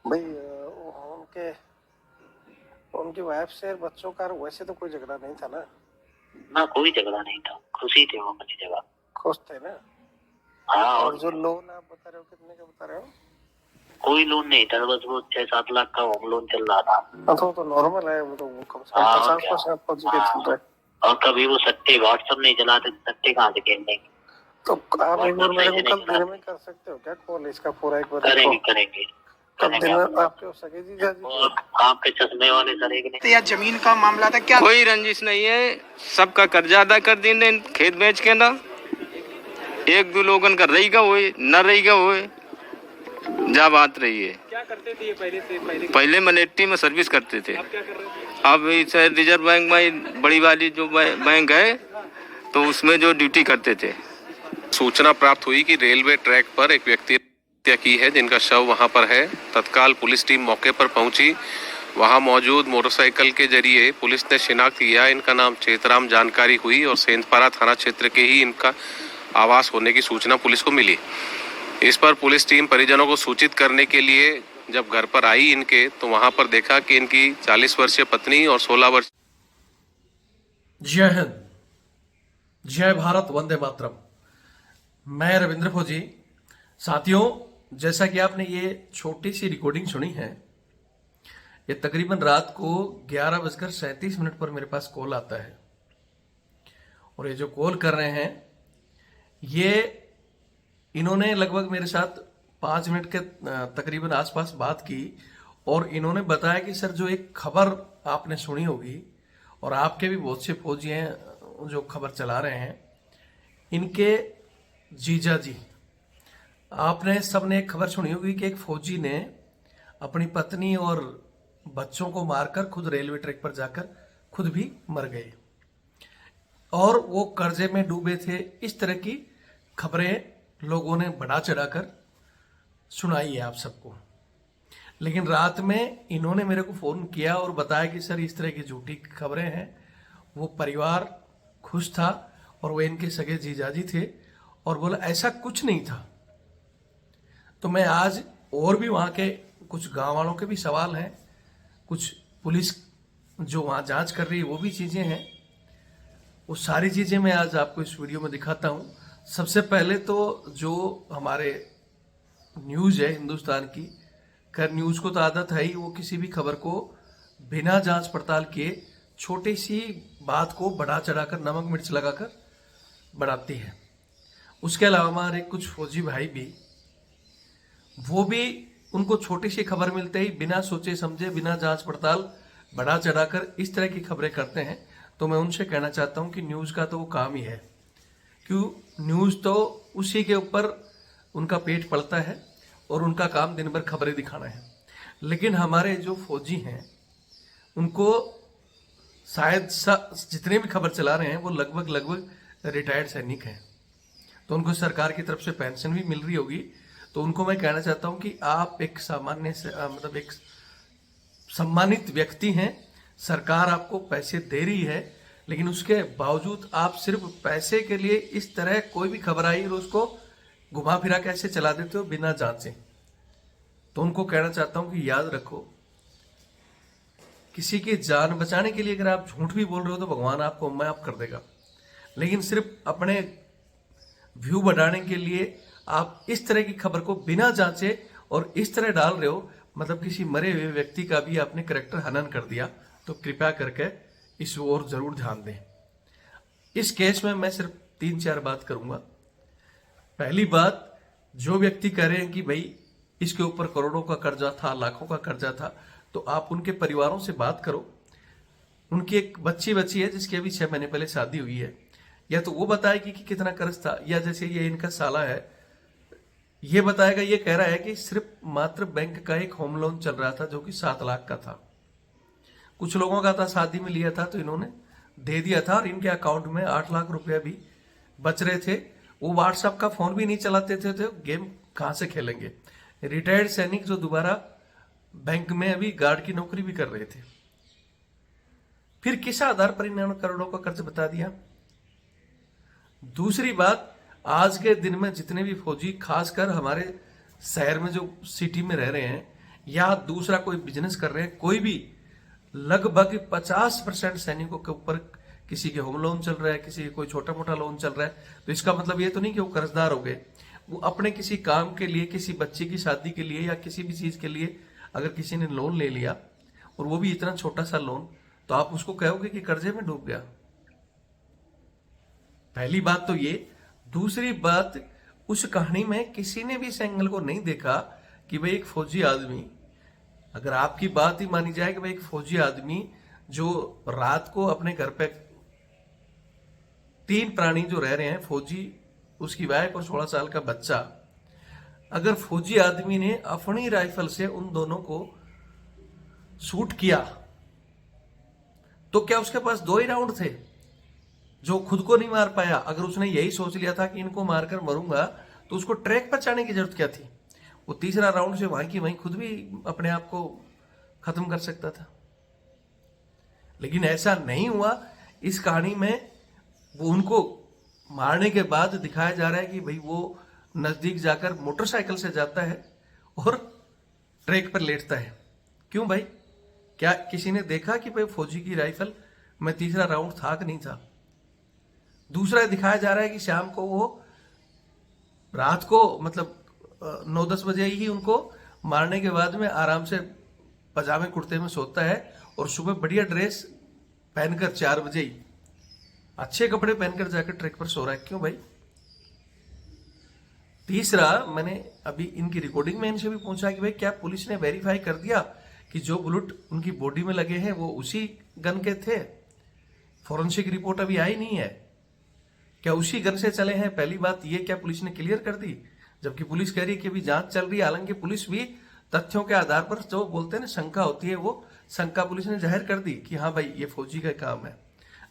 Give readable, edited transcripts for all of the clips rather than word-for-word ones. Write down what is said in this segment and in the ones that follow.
भाई उनके उनकी वाइफ से बच्चों का वैसे तो कोई झगड़ा नहीं था ना? ना कोई झगड़ा नहीं था, खुशी थे वो अपनी जगह। खुश थे ना? हाँ। और जो लोन आप बता रहे हो कितने का बता रहे हो? कोई लोन नहीं था, बस वो 6-7 लाख का होम लोन चल रहा था। तो नॉर्मल है, वो तो कम से कम हाँ, 50% पॉजिटिव चल रहा है। और कभी वो सट्टे व्हाट्सएप नहीं चलाते, सट्टे कहाँ से खेल देंगे। तो आप एक बार मेरे को कल दिन में कर सकते हो क्या कॉल इसका पूरा एक बार? करेंगे। कब दिन में आपके सगे जीजा जी थे? आपके चश्मे वाले सर एक ने। या जमीन का मामला था क्या? कोई रंजिश नहीं है, सबका कर्जा अदा कर देने खेत बेच के ना। एक दो लोगन का रहेगा वो न रहेगा वो जा बात रही है। क्या करते थे ये पहले से? पहले मलेट्री में सर्विस करते थे। अब क्या कर रहे थे? अब इस रिजर्व बैंक में बड़ी वाली जो बैंक है तो उसमें जो ड्यूटी करते थे। सूचना प्राप्त हुई कि रेलवे ट्रैक पर एक व्यक्ति हत्या की है जिनका शव वहां पर है। तत्काल पुलिस टीम मौके पर पहुंची। वहां मौजूद मोटरसाइकिल के जरिए पुलिस ने शिनाख्त किया। इनका नाम चेतराम जानकारी हुई और सेंधपारा थाना क्षेत्र के ही इनका आवास होने की सूचना पुलिस को मिली। इस पर पुलिस टीम परिजनों को सूचित करने के लिए जब घर पर आई इनके, तो वहां पर देखा कि इनकी 40 वर्षीय पत्नी और 16 वर्ष। जय हिंद, जय भारत, वंदे मातरम। मैं रविंद्र फौजी। साथियों, जैसा कि आपने ये छोटी सी रिकॉर्डिंग सुनी है, ये तकरीबन रात को 11:37 पर मेरे पास कॉल आता है। और ये जो कॉल कर रहे हैं, ये इन्होंने लगभग मेरे साथ 5 मिनट के तकरीबन आसपास बात की और इन्होंने बताया कि सर जो एक खबर आपने सुनी होगी और आपके भी बहुत से फौजी हैं जो खबर चला रहे हैं, इनके जीजा जी, आपने सबने एक खबर सुनी होगी कि एक फौजी ने अपनी पत्नी और बच्चों को मारकर खुद रेलवे ट्रैक पर जाकर खुद भी मर गए और वो कर्जे में डूबे थे। इस तरह की खबरें लोगों ने बढ़ा चढ़ाकर सुनाई है आप सबको। लेकिन रात में इन्होंने मेरे को फ़ोन किया और बताया कि सर इस तरह की झूठी खबरें हैं। वो परिवार खुश था और वो इनके सगे जीजाजी थे और बोला ऐसा कुछ नहीं था। तो मैं आज और भी वहाँ के कुछ गांव वालों के भी सवाल हैं, कुछ पुलिस जो वहाँ जांच कर रही है वो भी चीज़ें हैं, वो सारी चीज़ें मैं आज आपको इस वीडियो में दिखाता हूँ। सबसे पहले तो जो हमारे न्यूज़ है हिंदुस्तान की, खैर न्यूज़ को तो आदत है ही, वो किसी भी खबर को बिना जांच पड़ताल किए छोटी सी बात को बढ़ा चढ़ाकर नमक मिर्च लगाकर बढ़ाती है। उसके अलावा हमारे कुछ फौजी भाई भी, वो भी उनको छोटी सी खबर मिलते ही बिना सोचे समझे, बिना जांच पड़ताल बढ़ा चढ़ाकर इस तरह की खबरें करते हैं। तो मैं उनसे कहना चाहता हूं कि न्यूज़ का तो वो काम ही है, क्यों न्यूज़ तो उसी के ऊपर उनका पेट पलता है और उनका काम दिन भर खबरें दिखाना है। लेकिन हमारे जो फौजी हैं उनको शायद जितने भी खबर चला रहे हैं वो लगभग रिटायर्ड सैनिक हैं, तो उनको सरकार की तरफ से पेंशन भी मिल रही होगी। तो उनको मैं कहना चाहता हूं कि आप एक सामान्य से मतलब एक सम्मानित व्यक्ति हैं, सरकार आपको पैसे दे रही है, लेकिन उसके बावजूद आप सिर्फ पैसे के लिए इस तरह कोई भी खबर आई और उसको घुमा फिरा कैसे चला देते हो बिना जांचे। तो उनको कहना चाहता हूं कि याद रखो, किसी की जान बचाने के लिए अगर आप झूठ भी बोल रहे हो तो भगवान आपको माफ कर देगा, लेकिन सिर्फ अपने व्यू बढ़ाने के लिए आप इस तरह की खबर को बिना जांचे और इस तरह डाल रहे हो, मतलब किसी मरे हुए व्यक्ति का भी आपने कैरेक्टर हनन कर दिया। तो कृपया करके इस ओर जरूर ध्यान दें। इस केस में मैं सिर्फ 3-4 बात करूंगा। पहली बात, जो व्यक्ति कह रहे हैं कि भाई इसके ऊपर करोड़ों का कर्जा था, लाखों का कर्जा था, तो आप उनके परिवारों से बात करो। उनकी एक बच्ची है जिसकी अभी 6 महीने पहले शादी हुई है, या तो वो बताएगी कि कितना कर्ज था, या जैसे ये इनका साला है ये बताएगा। ये कह रहा है कि सिर्फ मात्र बैंक का एक होम लोन चल रहा था जो कि 7 लाख का था। कुछ लोगों का था, शादी में लिया था तो इन्होंने दे दिया था और इनके अकाउंट में 8 लाख रुपया भी बच रहे थे। वो व्हाट्सएप का फोन भी नहीं चलाते थे तो गेम कहां से खेलेंगे। रिटायर्ड सैनिक जो दोबारा बैंक में अभी गार्ड की नौकरी भी कर रहे थे। फिर किस आधार पर इन्होंने करोड़ों का कर्ज बता दिया। दूसरी बात, आज के दिन में जितने भी फौजी, खासकर हमारे शहर में जो सिटी में रह रहे हैं, या दूसरा कोई बिजनेस कर रहे हैं, कोई भी, लगभग 50% सैनिकों के ऊपर किसी के होम लोन चल रहा है, किसी के कोई छोटा मोटा लोन चल रहा है। तो इसका मतलब ये तो नहीं कि वो कर्जदार हो गए। वो अपने किसी काम के लिए, किसी बच्चे की शादी के लिए या किसी भी चीज के लिए अगर किसी ने लोन ले लिया और वो भी इतना छोटा सा लोन, तो आप उसको कहोगे कि कर्जे में डूब गया। पहली बात तो ये। दूसरी बात, उस कहानी में किसी ने भी इस एंगल को नहीं देखा कि भाई एक फौजी आदमी, अगर आपकी बात ही मानी जाए कि भाई एक फौजी आदमी जो रात को अपने घर पे 3 प्राणी जो रह रहे हैं, फौजी, उसकी वाइफ और 16 साल का बच्चा, अगर फौजी आदमी ने अपनी राइफल से उन दोनों को शूट किया तो क्या उसके पास 2 ही राउंड थे जो खुद को नहीं मार पाया? अगर उसने यही सोच लिया था कि इनको मारकर मरूंगा तो उसको ट्रैक पर जाने की जरूरत क्या थी? वो तीसरा राउंड से वहां की वहीं खुद भी अपने आप को खत्म कर सकता था। लेकिन ऐसा नहीं हुआ। इस कहानी में वो उनको मारने के बाद दिखाया जा रहा है कि भाई वो नजदीक जाकर मोटरसाइकिल से जाता है और ट्रैक पर लेटता है। क्यों भाई? क्या किसी ने देखा कि भाई फौजी की राइफल में तीसरा राउंड था कि नहीं था? दूसरा दिखाया जा रहा है कि शाम को वो रात को मतलब 9-10 बजे ही उनको मारने के बाद में आराम से पजामे कुर्ते में सोता है और सुबह बढ़िया ड्रेस पहनकर 4 बजे ही अच्छे कपड़े पहनकर जाकर ट्रैक पर सो रहा है। क्यों भाई? तीसरा, मैंने अभी इनकी रिकॉर्डिंग में इनसे भी पूछा कि भाई क्या पुलिस ने वेरीफाई कर दिया कि जो बुलेट उनकी बॉडी में लगे हैं वो उसी गन के थे? फॉरेंसिक रिपोर्ट अभी आई नहीं है। क्या उसी गन से चले हैं? पहली बात ये क्या पुलिस ने क्लियर कर दी? जबकि पुलिस कह रही है कि अभी जांच चल रही है। हालांकि पुलिस भी तथ्यों के आधार पर जो बोलते हैं ना, शंका होती है, वो शंका पुलिस ने जाहिर कर दी कि हाँ भाई ये फौजी का काम है।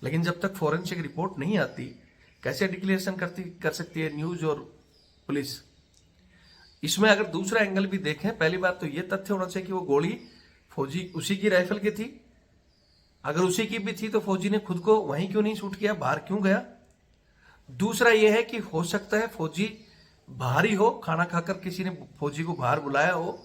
लेकिन जब तक फॉरेंसिक रिपोर्ट नहीं आती कैसे डिक्लेरेशन कर सकती है न्यूज और पुलिस? इसमें अगर दूसरा एंगल भी देखें, पहली बात तो ये तथ्य होना चाहिए कि वो गोली फौजी उसी की राइफल की थी। अगर उसी की भी थी तो फौजी ने खुद को वहीं क्यों नहीं शूट किया, बाहर क्यों गया? दूसरा यह है कि हो सकता है फौजी बाहर ही हो, खाना खाकर किसी ने फौजी को बाहर बुलाया हो,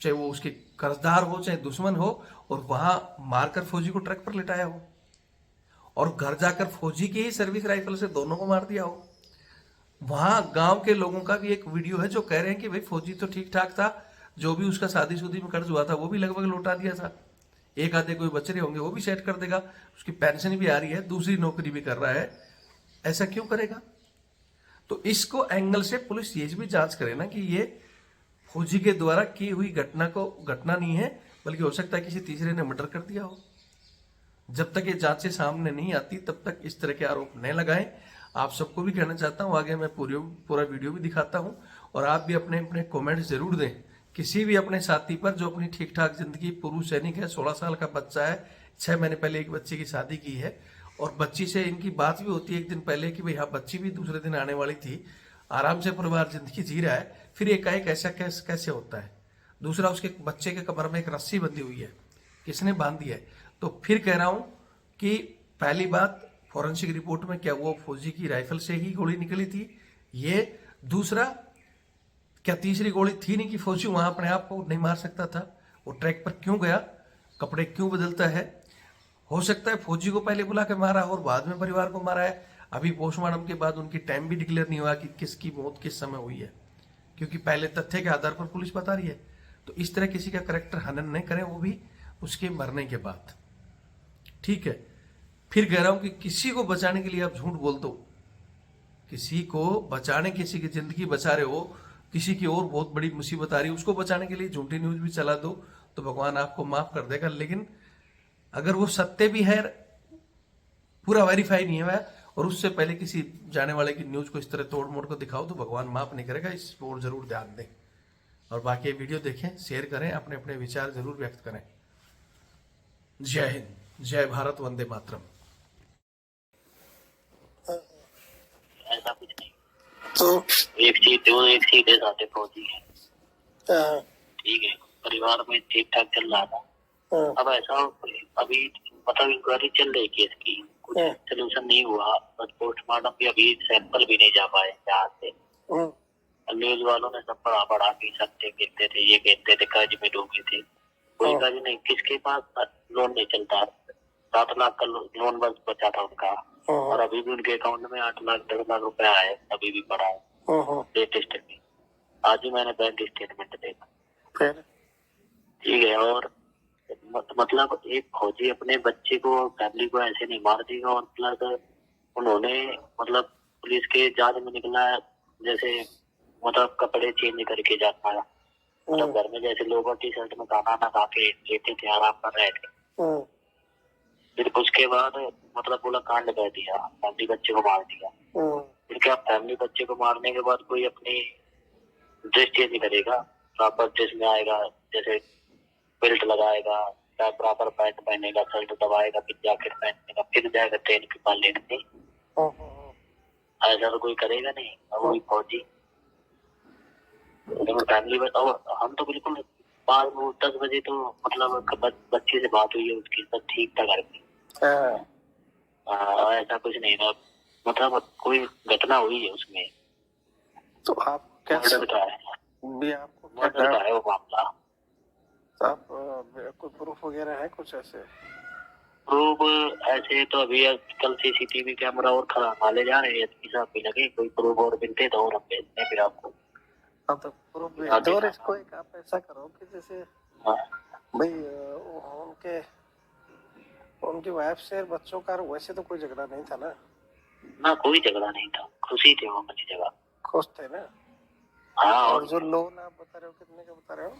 चाहे वो उसके कर्जदार हो चाहे दुश्मन हो, और वहां मारकर फौजी को ट्रक पर लिटाया हो और घर जाकर फौजी की ही सर्विस राइफल से दोनों को मार दिया हो। वहां गांव के लोगों का भी एक वीडियो है जो कह रहे हैं कि भाई फौजी तो ठीक ठाक था, जो भी उसका शादीशुदी में कर्ज हुआ था वो भी लगभग लौटा दिया था, एक आधे कोई बच्चे होंगे वो भी सेट कर देगा, उसकी पेंशन भी आ रही है, दूसरी नौकरी भी कर रहा है। ऐसा क्यों करेगा? तो इसको एंगल से पुलिस ये भी जांच करे ना कि ये फौजी के द्वारा की हुई घटना नहीं है, बल्कि हो सकता है किसी तीसरे ने मर्डर कर दिया हो। जब तक ये जांचें सामने नहीं आती तब तक इस तरह के आरोप न लगाएं। आप सबको भी कहना चाहता हूं, आगे मैं पूरा वीडियो भी दिखाता हूं और आप भी अपने अपने कमेंट जरूर दें। किसी भी अपने साथी पर जो अपनी ठीक ठाक जिंदगी, पुरुष सैनिक है, 16 साल का बच्चा है, 6 महीने पहले एक बच्चे की शादी की है और बच्ची से इनकी बात भी होती है एक दिन पहले कि भाई हाँ बच्ची भी दूसरे दिन आने वाली थी, आराम से परिवार जिंदगी जी रहा है, फिर एकाएक ऐसा कैसे होता है? दूसरा, उसके बच्चे के कमर में एक रस्सी बंधी हुई है, किसने बांध दी है? तो फिर कह रहा हूं कि पहली बात, फॉरेंसिक रिपोर्ट में क्या वो फौजी की राइफल से ही गोली निकली थी? ये दूसरा, क्या तीसरी गोली थी नहीं कि फौजी वहां अपने आप को नहीं मार सकता था? वो ट्रैक पर क्यों गया? कपड़े क्यों बदलता है? हो सकता है फौजी को पहले बुला के मारा और बाद में परिवार को मारा है। अभी पोस्टमार्टम के बाद उनकी टाइम भी डिक्लेयर नहीं हुआ कि किसकी मौत किस समय हुई है, क्योंकि पहले तथ्य के आधार पर पुलिस बता रही है। तो इस तरह किसी का करैक्टर हनन नहीं करें, वो भी उसके मरने के बाद। ठीक है, फिर कह रहा हूं कि किसी को बचाने के लिए आप झूठ बोल दो, किसी को बचाने, किसी की जिंदगी बचा रहे हो, किसी की और बहुत बड़ी मुसीबत आ रही है, उसको बचाने के लिए झूठी न्यूज भी चला दो तो भगवान आपको माफ कर देगा। लेकिन अगर वो सत्य भी है, पूरा वेरीफाई नहीं हुआ और उससे पहले किसी जाने वाले की न्यूज को इस तरह तोड़ मोड़ को दिखाओ तो भगवान माफ नहीं करेगा। इस पर जरूर ध्यान दें और बाकी वीडियो देखें, शेयर करें, अपने अपने विचार जरूर व्यक्त करें। जय हिंद, जय भारत, वंदे मातरम। ऐसा कुछ नहीं। तो एक सीधे साधे फौजी है, हाँ, ठीक है, परिवार में ठीक ठाक चल रहा था। हाँ, अब ऐसा अभी मतलब इंक्वायरी चल रही केस की, कुछ हाँ, सोल्यूशन नहीं हुआ, बस पोस्टमार्टम भी अभी सैंपल भी नहीं जा पाए यहाँ से। हाँ, न्यूज वालों ने सब बड़ा बड़ा की सट्टे गिरते थे, ये कहते थे कर्ज में डूबे थे। कोई हाँ। कर्ज नहीं, किसके पास लोन नहीं चलता। 7 लाख का लोन बस बचा था उनका, और अभी भी उनके अकाउंट में 8 लाख 10 लाख रुपया है, अभी भी पड़ा है लेटेस्ट में। आज ही मैंने बैंक स्टेटमेंट देखा। फिर ठीक है, और मतलब एक फौजी अपने बच्चे को, फैमिली को ऐसे नहीं मार देगा। और प्लस उन्होंने मतलब पुलिस के जांच में निकला है, जैसे मतलब कपड़े चेंज करके जाता है, मतलब घर में जैसे लोगों टी शर्ट में खाना ना खा के लेते थे, आराम कर रहे थे। फिर उसके बाद मतलब बोला कांड कर दिया, फैमिली बच्चे को मार दिया। फिर क्या, फैमिली बच्चे को मारने के बाद कोई अपनी ड्रेस चेंज नहीं करेगा, प्रॉपर ड्रेस में आएगा, जैसे बेल्ट लगाएगा, क्या प्रॉपर पैंट पहनेगा, शर्ट दबाएगा, फिर जैकेट पहनेगा, फिर जाएगा ट्रेन के पास लेटने। ऐसा तो कोई करेगा नहीं। और वही फौजी फैमिली में, और हम तो बिल्कुल 10 बजे तो मतलब बच्चे से बात हुई है उसकी, सब ठीक था घर में। ऐसा कुछ नहीं था, मतलब कोई घटना हुई है उसमें। तो आप कैसे मर्डर का है, भी आपको क्या मर्डर का है वो मामला। तो आप कोई प्रूफ वगैरह है कुछ ऐसे? प्रूफ ऐसे तो अभी कल सीसीटीवी कैमरा और खड़ा ले जा रहे हैं, एसपी साहब भी लगे, कोई प्रूफ और मिलते तो और हम भेजते हैं फिर आपको। हाँ, तो प्रूफ भेज दो। और इसको एक आप ऐसा करो कि जैसे भाई उनकी वाइफ से बच्चों का वैसे तो कोई झगड़ा नहीं था ना? ना, कोई झगड़ा नहीं था, खुशी थे वो अपनी जगह, खुश थे ना? हाँ। और जो लोन आप बता रहे हो कितने का बता रहे हो?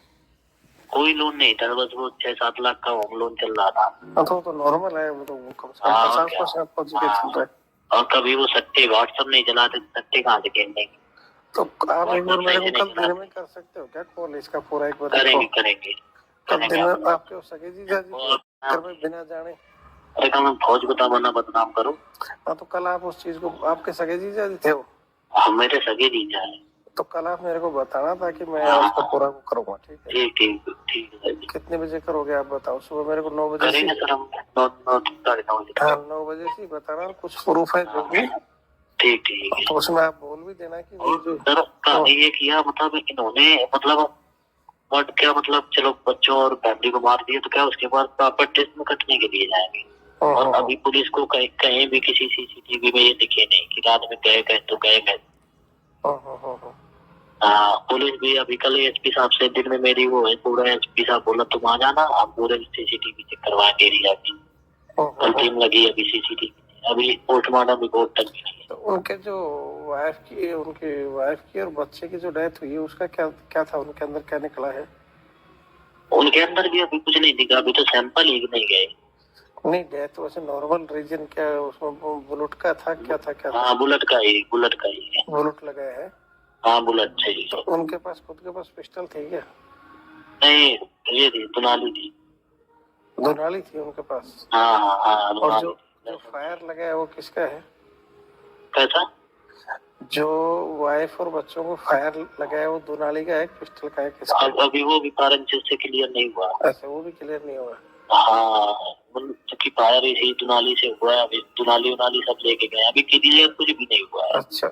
कोई लोन नहीं था, बस वो 6-7 लाख का होम लोन चल रहा था। हाँ, तो नॉर्मल है वो, तो कम से कम हाँ, 50% पॉजिटिव चल रहा है। और कभी वो सट्टे व्हाट्सएप नहीं चलाते, सट्टे कहाँ से खेल देंगे। तो आप एक बार मेरे को कल दिन में कर सकते हो क्या कॉल इसका पूरा, एक बार करेंगे देखो। करेंगे कल दिन में आपके सगे जीजा जी घर में बिना जाने। अरे कल फौज को मना बदनाम करो। हाँ, तो कल आप उस चीज को, आपके सगे जीजा जी थे वो? हम मेरे सगे जीजा है। तो कल आप मेरे को बताना ताकि मैं उसका पूरा करूँगा। ठीक है, ठीक है। कितने बजे करोगे आप बताओ? सुबह मेरे को 9 बजे करेंगे से। सर हम 9-9 बजे। हाँ, 9 बजे से ही बताना। और कुछ प्रूफ है जो भी, ठीक है। तो उसमें आप बोल भी देना कि वो जो सर कहानी ये किया, मतलब इन्होंने मतलब क्या, मतलब चलो बच्चों और फैमिली को मार दिया, तो क्या उसके बाद प्रॉपर टेस्ट में कटने के लिए जाएंगे। और अभी पुलिस को कहीं भी किसी सीसीटीवी में ये दिखे नहीं कि रात में गए तो गए। पुलिस भी अभी कल एसपी साहब से दिन में मेरी वो है, पूरा एसपी साहब बोला तुम आ जाना, हम पूरे सीसीटीवी चेक करवाएंगे एरिया की। कल टीम लगी अभी सीसीटीवी, अभी पोस्टमार्टम रिपोर्ट तक भी नहीं है। तो उनके जो उनकी वाइफ की और बच्चे की जो डेथ हुई है उसका क्या था, उनके अंदर क्या निकला है? उनके अंदर भी अभी कुछ नहीं दिखा, अभी तो सैंपल ही नहीं गए। नहीं, डेथ वैसे नॉर्मल रीजन क्या है उसमें? बुलेट का था, क्या था? हाँ, बुलेट का ही है। बुलेट लगाया है? हाँ, बुलेट चाहिए। तो उनके पास खुद के पास पिस्टल थी क्या? नहीं, ये थी दुनाली थी। दुनाली थी उनके पास? हाँ। और जो फायर लगाया वो किसका है? कैसा? जो वाइफ और बच्चों को फायर लगाया वो दुनाली का है, पिस्टल का है, किसका? अभी वो भी फॉरेंसिक से क्लियर नहीं हुआ। अच्छा, वो भी क्लियर नहीं हुआ? हाँ, क्योंकि फायर इसी दुनाली से हुआ है, अभी दुनाली सब लेके गए, अभी क्लियर कुछ भी नहीं हुआ है। अच्छा,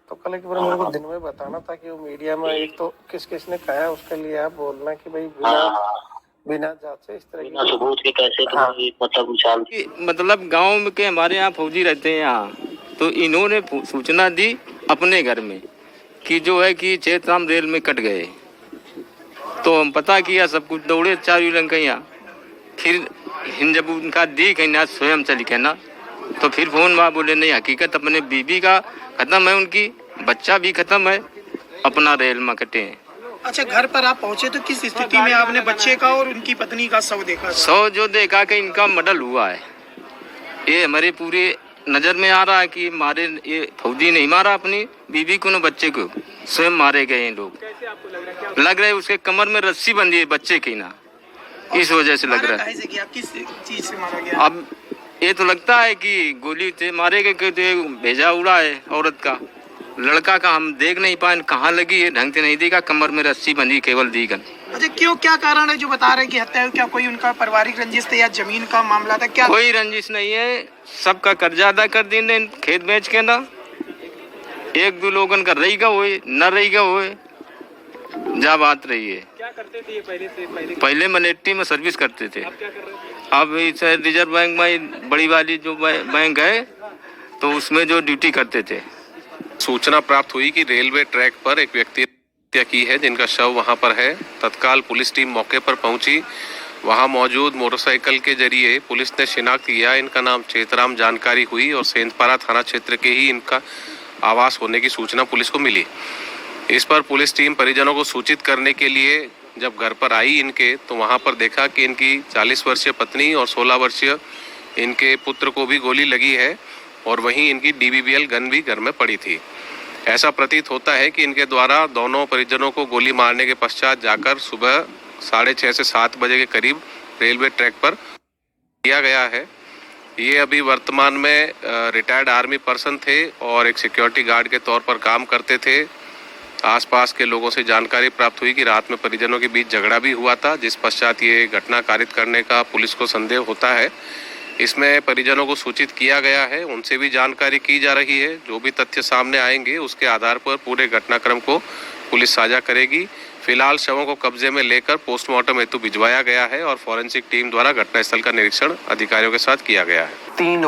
तो कल एक बार मेरे को दिन में बताना ताकि वो मीडिया में, एक तो किसने कहा है उसके लिए आप बोलना कि भाई बिना जांचे इस तरह की सबूत के कैसे मतलब गांव के हमारे यहाँ फौजी रहते हैं यहाँ, तो इन्होंने सूचना दी अपने घर में कि जो है कि चेतराम रेल में कट गए। तो हम पता किया, सब कुछ दौड़े 4 लंका यहाँ। फिर जब उनका दी कहीं ना स्वयं चली कहना, तो फिर फोन वहाँ बोले नहीं, हकीकत अपने बीबी का खत्म है, उनकी बच्चा भी खत्म है, अपना रेल में कटे हैं। अच्छा, घर पर आप पहुंचे तो किस स्थिति में आपने बच्चे का और उनकी पत्नी का शव देखा? शव जो देखा कि इनका मर्डर हुआ है, ये हमारे पूरे नजर में आ रहा है कि मारे, ये फौजी नहीं मारा अपनी बीबी को न बच्चे को, स्वयं मारे गए हैं लोग। कैसे आपको लग रहा है? उसके कमर में रस्सी बंधी है बच्चे की ना, इस वजह से लग रहा है। किस चीज से मारा गया? अब ये तो लगता है कि गोली से मारे गए, तो भेजा उड़ा है औरत का। लड़का का हम देख नहीं पाए कहाँ लगी है, ढंग से नहीं देखा, कमर में रस्सी बंधी केवल दीगन। अच्छा, क्या कारण है जो बता रहे हैं कि हत्या हुई? क्या कोई उनका पारिवारिक रंजिश था या जमीन का मामला था? क्या कोई रंजिश नहीं है, सबका कर्जा अदा कर दी खेत बेच के ना। एक दो लोगन का रहेगा हुए न रहेगा हुए जा बात रही है। क्या करते थे ये पहले? पहले मनेट्टी में सर्विस करते थे, अब क्या कर रहे थे? अब इस रिजर्व बैंक में बड़ी वाली जो बैंक है तो उसमें जो ड्यूटी करते थे। सूचना प्राप्त हुई कि रेलवे ट्रैक पर एक व्यक्ति हत्या की है जिनका शव वहां पर है। तत्काल पुलिस टीम मौके पर पहुंची। वहां मौजूद मोटरसाइकिल के जरिए पुलिस ने शिनाख्त किया। इनका नाम चेतराम जानकारी हुई और सेंधपारा थाना क्षेत्र के ही इनका आवास होने की सूचना पुलिस को मिली। इस पर पुलिस टीम परिजनों को सूचित करने के लिए जब घर पर आई इनके, तो वहां पर देखा कि इनकी 40 वर्षीय पत्नी और 16 वर्षीय इनके पुत्र को भी गोली लगी है और वहीं इनकी DBBL गन भी घर में पड़ी थी। ऐसा प्रतीत होता है कि इनके द्वारा दोनों परिजनों को गोली मारने के पश्चात जाकर सुबह 6:30 से 7 बजे के करीब रेलवे ट्रैक पर किया गया है। ये अभी वर्तमान में रिटायर्ड आर्मी पर्सन थे और एक सिक्योरिटी गार्ड के तौर पर काम करते थे। आसपास के लोगों से जानकारी प्राप्त हुई कि रात में परिजनों के बीच झगड़ा भी हुआ था, जिस पश्चात ये घटना कारित करने का पुलिस को संदेह होता है। इसमें परिजनों को सूचित किया गया है, उनसे भी जानकारी की जा रही है। जो भी तथ्य सामने आएंगे उसके आधार पर पूरे घटनाक्रम को पुलिस साझा करेगी। फिलहाल शवों को कब्जे में लेकर पोस्टमार्टम हेतु भिजवाया गया है और फॉरेंसिक टीम द्वारा घटनास्थल का निरीक्षण अधिकारियों के साथ किया गया है। 3